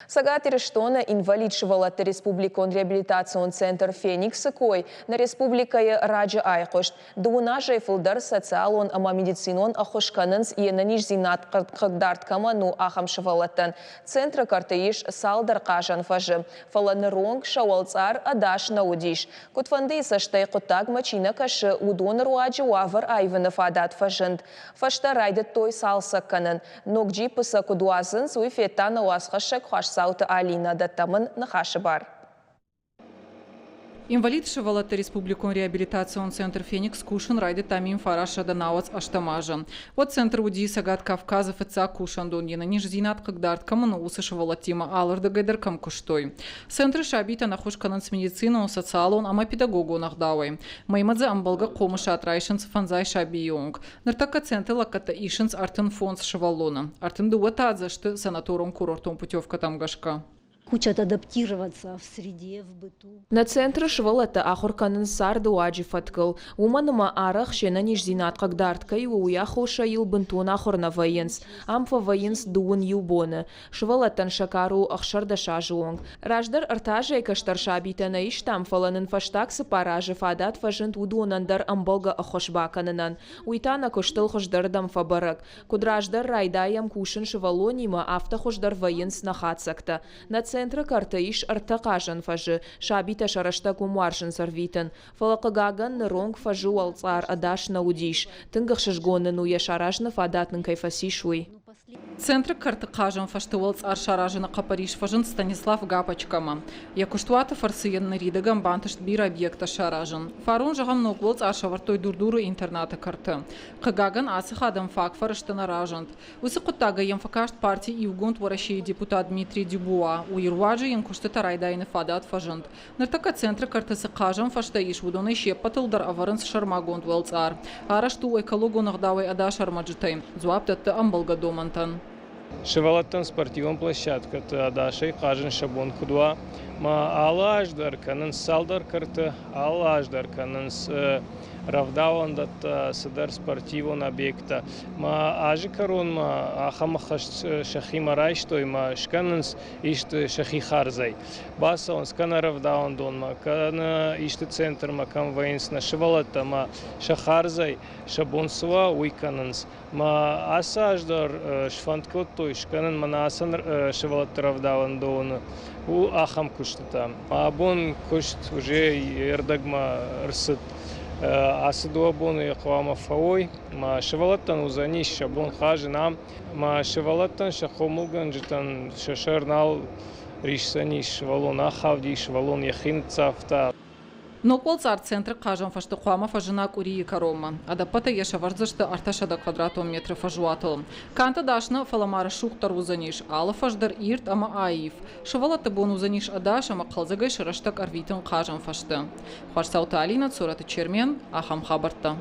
Сагат Ирештона инвалид шевалатты республикон реабилитацион центр Феникс кой на республикае Раджа Айкошт. Дуна жайфылдар социалон ама медицинон ахошканынс енаниш зинат қырдарткама ну ахам шевалаттан. Центра картаиш салдар кажан фажы. Фаланеронг шауалцар адаш наудиш. Кутфанды саштай кутаг мачина кашы удон руаджи уавар айванов адат фажынд. Фашта райдет той салсакканын. Ногджи пыса кудуазын суифета на уасхашак Саута Алина даттамын нахашы бар. Инвалид шевалатты республикон реабилитацион центр Феникс кушан райды тамим фараша данауац аштамажа. Вот центр уди сагат Кавказов ица кушан доньена ниж зинат кагдарткама на усы шевалатима алырда гайдаркам куштой. Центр шабита нахушканан с медициной социалон ама педагогу нахдауай. Маймадзе амбалга комыша атрайшенс фанзай шабиюнг. Нартака центр лаката ишенс артен фонд шевалона. Артен дуатадзе что санатором курортом путевка там гашка. Учат адаптироваться в среде, в быту. На центр швалата ахурканын сарды уаджи фаткал. Уманыма арах шена ниш зинат кагдарткай уя хоша ил бынтун ахурна военс. Амфа военс дуун юбоны. Швалатан шакару ахшарда шажуонг. Раждар артажай каштар шабитана иштам фаланын фаштак сыпаражы фадат фажынт удуонандар амболга ахошбаканынан. Уйтана коштыл хождардам фабарак. Кудраждар райдаям кушын швалонима авто хождар военс нахацакта. На центра картаиш артакажан фажы, шабита шарашта кумуаршын сарвитын. Фалакагаган ронг фажу алцар адаш наудиш. Тынгах шашгонын уя шаражны фадатнын кайфасишуй. Центр картакажан фаштывалц аршаражына капариш фажын Станислав Гапачкама. Якуштуата фарсыен нарида гамбантышт бир объекта шаражын. Фарун жагам ноквалц аршавартой дурдуру интерната карты. Кагаган асых адам фак фарыштына ражант. Усы куттага емфакашт партии Иугунт варащий депутат Дмитрий Дюбуа. Уирваджи янкуштыта райдайны фадат фажынт. Нартака центр картасы кажан фаштаиш вудоны щеппатылдар аварынс шармагонт валцар. Арашту экологу нагдавай ада шармаджитай. Зуаптатты амбалга домантан. Шевалаттан спортивон площадка адашай кажан шабон кудва ма алаждар канын салдар карты алаждар канын равдаван дат садар спортивон объекта ма ажи карон ма ахамахаш шахи марайштой ма шканынс ишт шахи харзай баса он скана равдаван дон ма кана ишт центр ма кам военс на шевалатта ма шахарзай шабонсва уйканынс ма асаждар шфанткот той шканын мана асан шевалатта равдаван дон у ахам куштата абон кушт уже ердагма рсыт асыдуабон яқвама фаой ма шевалаттан узаниш шабон хажинам ма шевалаттан шахомулган житан шашарнал ришсаниш валон ахавдиш валон яхин цафта. Ноквалц арт-центр кажан фашты хуама фажына курии карома. Адапата ешаварзашты арташада квадратом метра фажуатыл. Канта дашна фаламара шухтар узаниш. Ала фаждар ирт ама аив. Шавалаты бон узаниш адаш ама қалзагай шыраштак арвитын кажан фашты. Хварсаута Алина, Цураты Чермен, Ахам Хабарта.